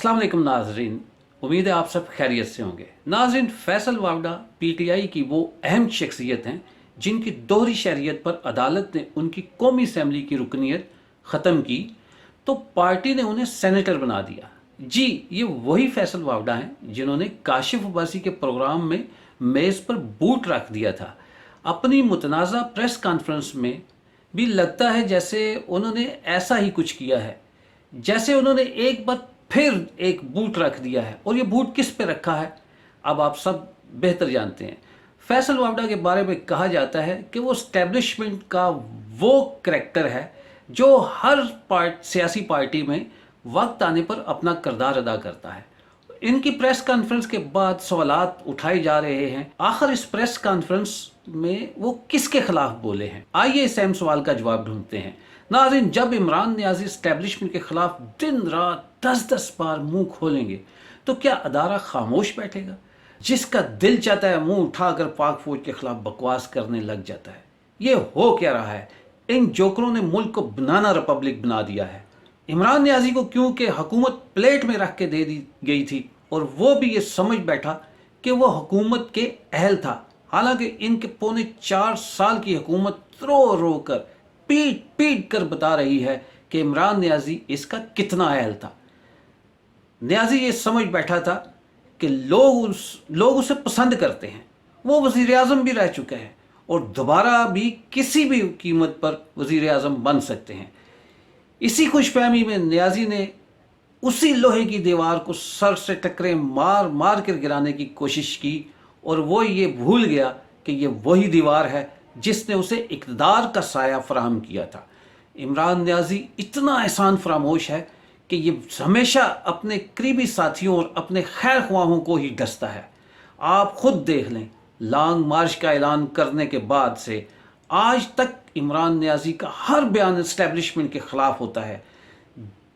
अस्सलाम वालेकुम नाजरीन, उम्मीद है आप सब खैरियत से होंगे। नाजरीन, फैसल वावड़ा पीटीआई की वो अहम शख्सियत हैं जिनकी दोहरी शहरियत पर अदालत ने उनकी कौमी असम्बली की रुकनीत ख़त्म की तो पार्टी ने उन्हें सेनेटर बना दिया। जी, ये वही फैसल वावड़ा हैं जिन्होंने काशिफ अब्बासी के प्रोग्राम में मेज़ पर बूट रख दिया था। अपनी मुतनाज़ा प्रेस कॉन्फ्रेंस में भी लगता है जैसे उन्होंने ऐसा ही कुछ किया है, जैसे उन्होंने एक बार फिर एक बूट रख दिया है। और ये बूट किस पे रखा है अब आप सब बेहतर जानते हैं। फैसल वावड़ा के बारे में कहा जाता है कि वो स्टैब्लिशमेंट का वो करैक्टर है जो हर सियासी पार्टी में वक्त आने पर अपना किरदार अदा करता है। इनकी प्रेस कॉन्फ्रेंस के बाद सवालात उठाए जा रहे हैं, आखिर इस प्रेस कॉन्फ्रेंस में वो किसके खिलाफ बोले हैं। आइए इस अहम सवाल का जवाब ढूंढते हैं। नाज़रीन, जब इमरान नियाज़ी स्टैब्लिशमेंट के खिलाफ दिन रात 10-10 बार मुंह खोलेंगे तो क्या अदारा खामोश बैठेगा? जिसका दिल चाहता है मुंह उठाकर पाक फौज के खिलाफ बकवास करने लग जाता है। ये हो क्या रहा है? इन जोकरों ने मुल्क को बनाना रिपब्लिक बना दिया है। इमरान नियाज़ी को क्योंकि हुकूमत प्लेट में रख के दे दी गई थी और वो भी ये समझ बैठा कि वो हुकूमत के अहल था, हालांकि इनके पौने 4 साल की हुकूमत रो रो कर पीट पीट कर बता रही है कि इमरान नियाज़ी इसका कितना अहल था। नियाज़ी ये समझ बैठा था कि लोग उसे पसंद करते हैं, वो वज़ीर आज़म भी रह चुके हैं और दोबारा भी किसी भी कीमत पर वज़ीर आज़म बन सकते हैं। इसी खुशफहमी में नियाज़ी ने उसी लोहे की दीवार को सर से टकरे मार मार कर गिराने की कोशिश की और वो ये भूल गया कि ये वही दीवार है जिसने उसे इक़्तिदार का साया फराहम किया था। इमरान नियाज़ी इतना एहसान फरामोश है कि ये हमेशा अपने करीबी साथियों और अपने खैर ख्वाहों को ही डसता है। आप खुद देख लें, लॉन्ग मार्च का ऐलान करने के बाद से आज तक इमरान नियाज़ी का हर बयान एस्टेब्लिशमेंट के ख़िलाफ़ होता है।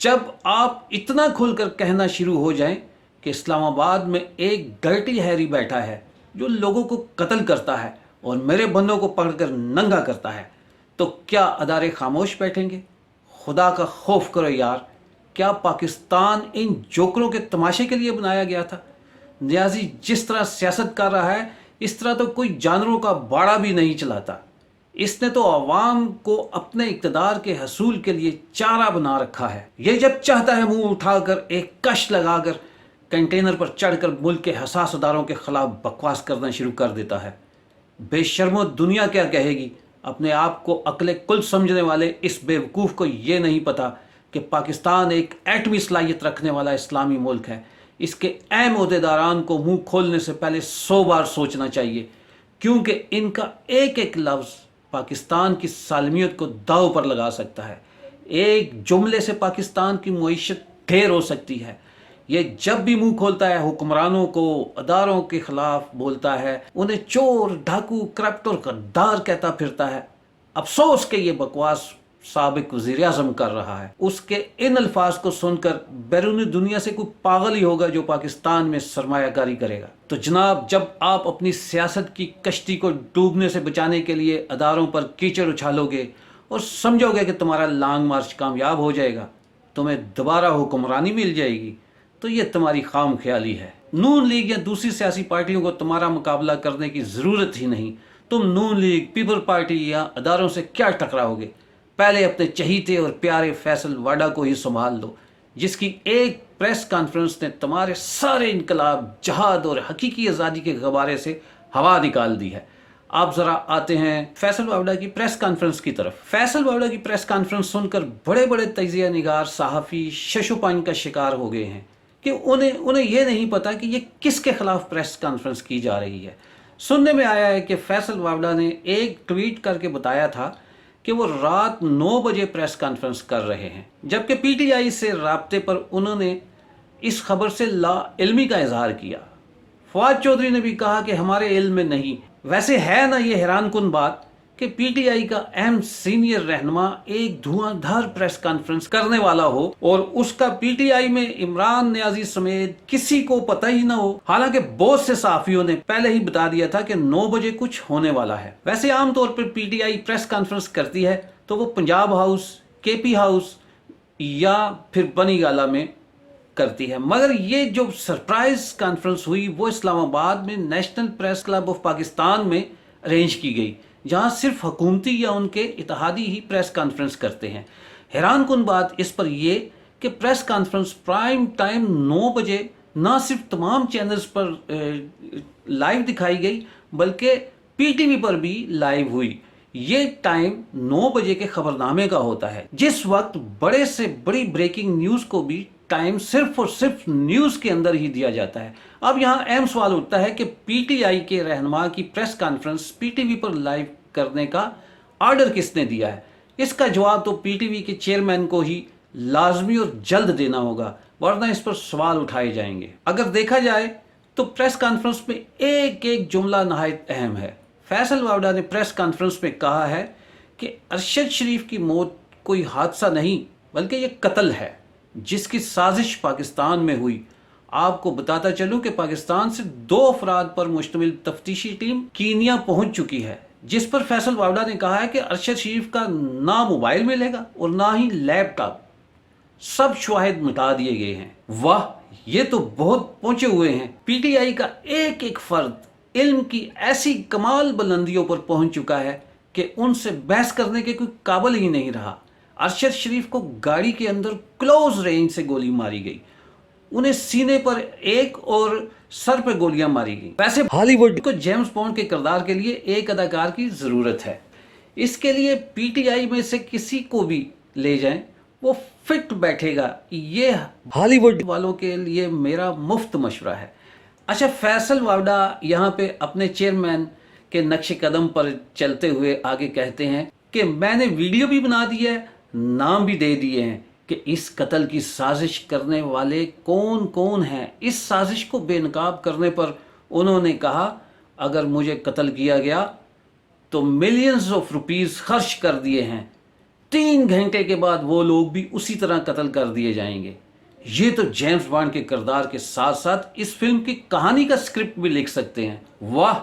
जब आप इतना खुलकर कहना शुरू हो जाएं कि इस्लामाबाद में एक डर्टी हैरी बैठा है जो लोगों को कत्ल करता है और मेरे बंदों को पकड़कर नंगा करता है, तो क्या अदारे खामोश बैठेंगे? खुदा का खौफ करो यार, क्या पाकिस्तान इन जोकरों के तमाशे के लिए बनाया गया था? नियाज़ी जिस तरह सियासत कर रहा है इस तरह तो कोई जानवरों का बाड़ा भी नहीं चलाता। इसने तो अवाम को अपने इक़्तिदार के हसूल के लिए चारा बना रखा है। ये जब चाहता है मुंह उठाकर एक कश लगाकर कंटेनर पर चढ़कर मुल्क के हसास अदारों के खिलाफ बकवास करना शुरू कर देता है। बेशर्मो, दुनिया क्या कहेगी? अपने आप को अक्ल कुल समझने वाले इस बेवकूफ़ को ये नहीं पता कि पाकिस्तान एक एटमी सलाहियत रखने वाला इस्लामी मुल्क है। इसके अहम ओहदेदारान को मुंह खोलने से पहले 100 बार सोचना चाहिए, क्योंकि इनका एक एक लफ्ज़ पाकिस्तान की सालमियत को दाव पर लगा सकता है। एक जुमले से पाकिस्तान की मईशत ढेर हो सकती है। ये जब भी मुंह खोलता है हुक्मरानों को, अदारों के खिलाफ बोलता है, उन्हें चोर, डाकू, करप्ट और गद्दार कहता फिरता है। अफसोस के ये बकवास साबिक वज़ीर आज़म कर रहा है। उसके इन अल्फाज को सुनकर बैरूनी दुनिया से कोई पागल ही होगा जो पाकिस्तान में सरमायाकारी करेगा। तो जनाब, जब आप अपनी सियासत की कश्ती को डूबने से बचाने के लिए अदारों पर कीचड़ उछालोगे और समझोगे कि तुम्हारा लॉन्ग मार्च कामयाब हो जाएगा, तुम्हें दोबारा हुक्मरानी मिल जाएगी, तो ये तुम्हारी खाम ख्याली है। नून लीग या दूसरी सियासी पार्टियों को तुम्हारा मुकाबला करने की ज़रूरत ही नहीं। तुम नून लीग, पीपल पार्टी या अदारों से क्या टकराओगे? पहले अपने चहीते और प्यारे फैसल वाडा को ही संभाल लो, जिसकी एक प्रेस कॉन्फ्रेंस ने तुम्हारे सारे इनकलाब, जहाद और हकीकी आज़ादी के गबारे से हवा निकाल दी है। आप ज़रा आते हैं फैसल वावड़ा की प्रेस कॉन्फ्रेंस की तरफ। फैसल वावड़ा की प्रेस कॉन्फ्रेंस सुनकर बड़े बड़े तजिया निगार सहाफ़ी शशोपान का शिकार हो गए हैं कि उन्हें ये नहीं पता कि ये किसके खिलाफ प्रेस कॉन्फ्रेंस की जा रही है। सुनने में आया है कि फैसल वावड़ा ने एक ट्वीट करके बताया था कि वो रात 9 बजे प्रेस कॉन्फ्रेंस कर रहे हैं, जबकि पीटीआई से राब्ते पर उन्होंने इस खबर से लाइल्मी का इजहार किया। फवाद चौधरी ने भी कहा कि हमारे इल्म में नहीं। वैसे है ना ये हैरानकुन बात कि पीटीआई का अहम सीनियर रहनुमा एक धुआंधार प्रेस कॉन्फ्रेंस करने वाला हो और उसका पीटीआई में इमरान नियाज़ी समेत किसी को पता ही ना हो। हालांकि बहुत से सहाफियों ने पहले ही बता दिया था कि 9 बजे कुछ होने वाला है। वैसे आमतौर पर पीटीआई प्रेस कॉन्फ्रेंस करती है तो वो पंजाब हाउस, केपी हाउस या फिर बनी गाला में करती है। मगर ये जो सरप्राइज कॉन्फ्रेंस हुई वो इस्लामाबाद में national press club of Pakistan में अरेंज की गई, जहां सिर्फ हुकूमती या उनके इत्तेहादी ही प्रेस कॉन्फ्रेंस करते हैं। हैरान कुन बात इस पर यह कि प्रेस कॉन्फ्रेंस प्राइम टाइम 9 बजे ना सिर्फ तमाम चैनल्स पर लाइव दिखाई गई बल्कि पीटीवी पर भी लाइव हुई। ये टाइम 9 बजे के खबरनामे का होता है, जिस वक्त बड़े से बड़ी ब्रेकिंग न्यूज को भी टाइम सिर्फ और सिर्फ न्यूज के अंदर ही दिया जाता है। अब यहाँ अहम सवाल उठता है कि पीटीआई के रहनुमा की प्रेस कॉन्फ्रेंस पीटीवी पर लाइव करने का ऑर्डर किसने दिया है? इसका जवाब तो पीटीवी के चेयरमैन को ही लाजमी और जल्द देना होगा, वरना इस पर सवाल उठाए जाएंगे। अगर देखा जाए तो प्रेस कॉन्फ्रेंस में एक एक जुमला नहायत अहम है। फैसल वावड़ा ने प्रेस कॉन्फ्रेंस में कहा है कि अरशद शरीफ की मौत कोई हादसा नहीं बल्कि ये कत्ल है, जिसकी साजिश पाकिस्तान में हुई। आपको बताता चलूं कि पाकिस्तान से 2 अफराद पर मुश्तमिल तफ्तीशी टीम कीनिया पहुंच चुकी है, जिस पर फैसल वावड़ा ने कहा है कि अरशद शरीफ का ना मोबाइल मिलेगा और ना ही लैपटॉप, सब शवाहिद मिटा दिए गए हैं। वाह, ये तो बहुत पहुंचे हुए हैं। पीटीआई का एक एक फर्द इल्म की ऐसी कमाल बुलंदियों पर पहुंच चुका है कि उनसे बहस करने के कोई काबिल ही नहीं रहा। अरशद शरीफ को गाड़ी के अंदर क्लोज रेंज से गोली मारी गई, उन्हें सीने पर एक और सर पर गोलियां मारी गई। वैसे हॉलीवुड को जेम्स बॉन्ड के किरदार के लिए एक अदाकार की जरूरत है। इसके लिए पीटीआई में से किसी को भी ले जाएं, वो फिट बैठेगा। ये हॉलीवुड वालों के लिए मेरा मुफ्त मशवरा है। अच्छा, फैसल वावड़ा यहाँ पे अपने चेयरमैन के नक्शे कदम पर चलते हुए आगे कहते हैं कि मैंने वीडियो भी बना दी है, नाम भी दे दिए हैं कि इस कत्ल की साजिश करने वाले कौन कौन हैं। इस साजिश को बेनकाब करने पर उन्होंने कहा, अगर मुझे कत्ल किया गया तो मिलियंस ऑफ रुपीस खर्च कर दिए हैं, 3 घंटे के बाद वो लोग भी उसी तरह कत्ल कर दिए जाएंगे। ये तो जेम्स बॉन्ड के किरदार के साथ साथ इस फिल्म की कहानी का स्क्रिप्ट भी लिख सकते हैं। वाह!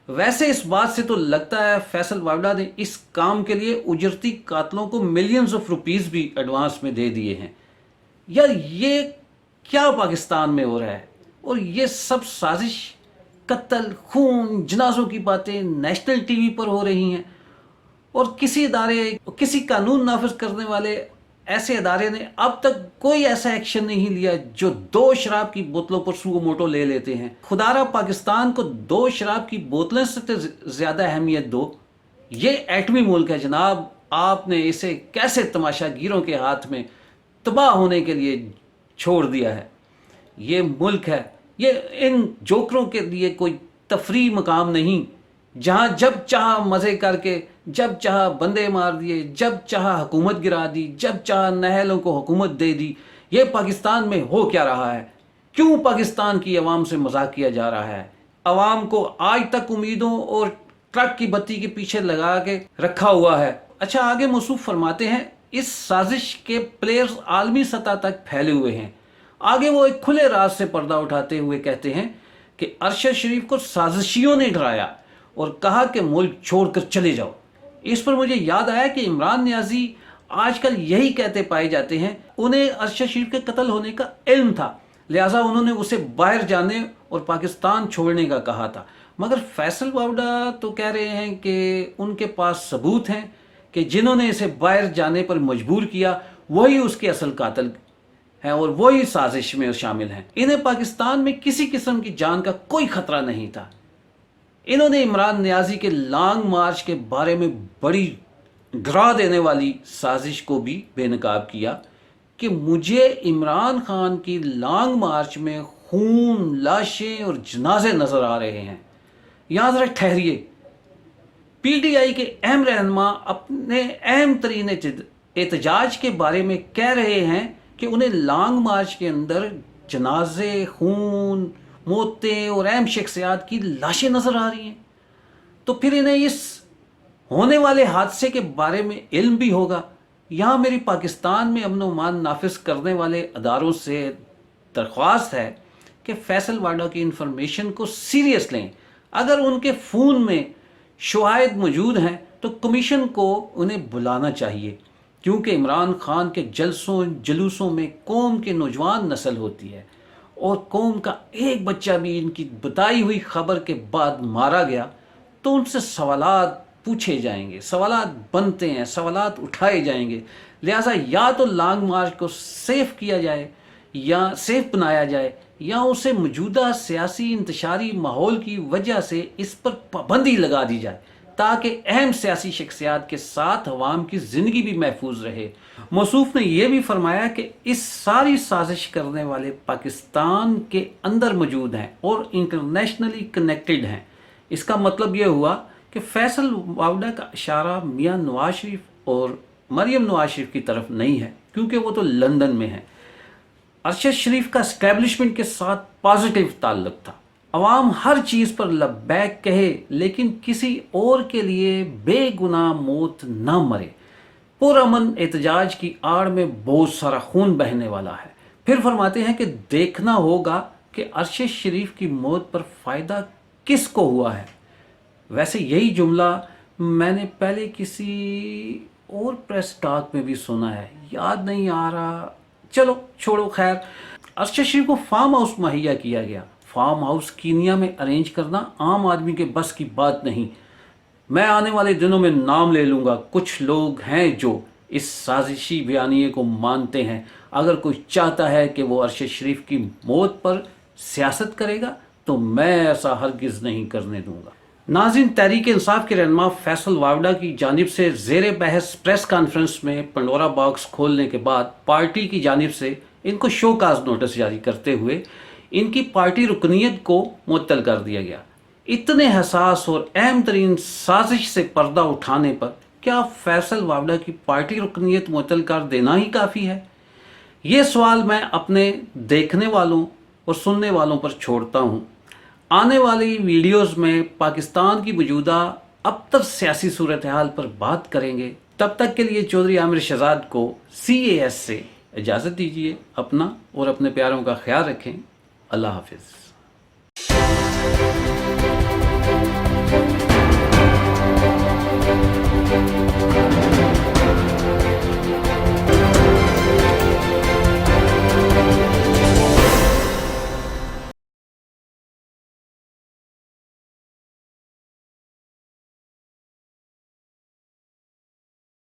वैसे इस बात से तो लगता है फैसल वावड़ा ने इस काम के लिए उजरती कातलों को मिलियंस ऑफ रुपीस भी एडवांस में दे दिए हैं। यार, ये क्या पाकिस्तान में हो रहा है? और ये सब साजिश, कत्ल, खून, जनाजों की बातें नेशनल टीवी पर हो रही हैं और किसी कानून नाफिज करने वाले ऐसे इदारे ने अब तक कोई ऐसा एक्शन नहीं लिया जो 2 शराब की बोतलों पर सुओ मोटो ले लेते हैं। खुदारा पाकिस्तान को 2 शराब की बोतलें से तो ज्यादा अहमियत दो। ये एटमी मुल्क है जनाब, आपने इसे कैसे तमाशागीरों के हाथ में तबाह होने के लिए छोड़ दिया है। ये मुल्क है, ये इन जोकरों के लिए कोई तफरी मकाम नहीं, जहां जब चाह मजे करके, जब चाह बंदे मार दिए, जब चाह हुकूमत गिरा दी, जब चाह नहलों को हुकूमत दे दी। ये पाकिस्तान में हो क्या रहा है? क्यों पाकिस्तान की आवाम से मजाक किया जा रहा है? आवाम को आज तक उम्मीदों और ट्रक की बत्ती के पीछे लगा के रखा हुआ है। अच्छा, आगे मौसूफ फरमाते हैं, इस साजिश के प्लेयर्स आलमी सतह तक फैले हुए हैं। आगे वो एक खुले राज से पर्दा उठाते हुए कहते हैं कि अरशद शरीफ को साजिशियों ने डराया और कहा कि मुल्क छोड़कर चले जाओ। इस पर मुझे याद आया कि इमरान नियाजी आजकल यही कहते पाए जाते हैं। उन्हें अरशद शरीफ के कत्ल होने का इल्म था, लिहाजा उन्होंने उसे बाहर जाने और पाकिस्तान छोड़ने का कहा था। मगर फैसल वावड़ा तो कह रहे हैं कि उनके पास सबूत हैं कि जिन्होंने इसे बाहर जाने पर मजबूर किया वही उसके असल कातिल हैं और वही साजिश में शामिल हैं। इन्हें पाकिस्तान में किसी किस्म की जान का कोई खतरा नहीं था। इन्होंने इमरान नियाजी के लॉन्ग मार्च के बारे में बड़ी डरा देने वाली साजिश को भी बेनकाब किया कि मुझे इमरान खान की लॉन्ग मार्च में खून, लाशें और जनाजे नजर आ रहे हैं। यहां जरा ठहरिए, पीटीआई के अहम रहनुमा अपने अहम तरीन एहतजाज के बारे में कह रहे हैं कि उन्हें लॉन्ग मार्च के अंदर जनाजे, खून, मौतें और अहम शख्सियात की लाशें नजर आ रही हैं, तो फिर इन्हें इस होने वाले हादसे के बारे में इल्म भी होगा। यहाँ मेरी पाकिस्तान में अमन व अमान नाफिज करने वाले अदारों से दरख्वास्त है कि फैसल वावड़ा की इंफॉर्मेशन को सीरियस लें। अगर उनके फ़ोन में शवाहिद मौजूद हैं तो कमीशन को उन्हें बुलाना चाहिए। کیونکہ عمران خان کے جلسوں جلوسوں میں قوم کے نوجوان نسل ہوتی ہے اور قوم کا ایک بچہ بھی ان کی بتائی ہوئی خبر کے بعد مارا گیا تو ان سے سوالات پوچھے جائیں گے، سوالات بنتے ہیں، سوالات اٹھائے جائیں گے۔ لہٰذا یا تو لانگ مارچ کو سیف کیا جائے یا سیف بنایا جائے، یا اسے موجودہ سیاسی انتشاری ماحول کی وجہ سے اس پر پابندی لگا دی جائے تاکہ اہم سیاسی شخصیات کے ساتھ عوام کی زندگی بھی محفوظ رہے۔ موصوف نے یہ بھی فرمایا کہ اس ساری سازش کرنے والے پاکستان کے اندر موجود ہیں اور انٹرنیشنلی کنیکٹڈ ہیں۔ اس کا مطلب یہ ہوا کہ فیصل واوڈہ کا اشارہ میاں نواز شریف اور مریم نواز شریف کی طرف نہیں ہے، کیونکہ وہ تو لندن میں ہیں۔ ارشد شریف کا اسٹیبلشمنٹ کے ساتھ پازیٹیو تعلق تھا۔ عوام ہر چیز پر لبیک کہے لیکن کسی اور کے لیے بے گناہ موت نہ مرے۔ پرامن احتجاج کی آڑ میں بہت سارا خون بہنے والا ہے۔ پھر فرماتے ہیں کہ دیکھنا ہوگا کہ ارشد شریف کی موت پر فائدہ کس کو ہوا ہے۔ ویسے یہی جملہ میں نے پہلے کسی اور پریس ٹاک میں بھی سنا ہے، یاد نہیں آ رہا، چلو چھوڑو خیر۔ ارشد شریف کو فارم ہاؤس مہیا کیا گیا۔ فارم ہاؤس کینیا میں ارینج کرنا عام آدمی کے بس کی بات نہیں۔ میں آنے والے دنوں میں نام لے لوں گا، کچھ لوگ ہیں جو اس سازشی بیانیے کو مانتے ہیں۔ اگر کوئی چاہتا ہے کہ وہ ارشد شریف کی موت پر سیاست کرے گا تو میں ایسا ہرگز نہیں کرنے دوں گا۔ ناظرین، تحریک انصاف کے رہنما فیصل واوڈہ کی جانب سے زیر بحث پریس کانفرنس میں پنڈورا باکس کھولنے کے بعد پارٹی کی جانب سے ان کو شو کاز نوٹس جاری کرتے ہوئے ان کی پارٹی رکنیت کو معطل کر دیا گیا۔ اتنے حساس اور اہم ترین سازش سے پردہ اٹھانے پر کیا فیصل واوڈہ کی پارٹی رکنیت معطل کر دینا ہی کافی ہے؟ یہ سوال میں اپنے دیکھنے والوں اور سننے والوں پر چھوڑتا ہوں۔ آنے والی ویڈیوز میں پاکستان کی موجودہ ابتر سیاسی صورتحال پر بات کریں گے۔ تب تک کے لیے چودھری عامر شہزاد کو CAS سے اجازت دیجیے۔ اپنا اور اپنے پیاروں کا خیال رکھیں۔ اللہ حافظ۔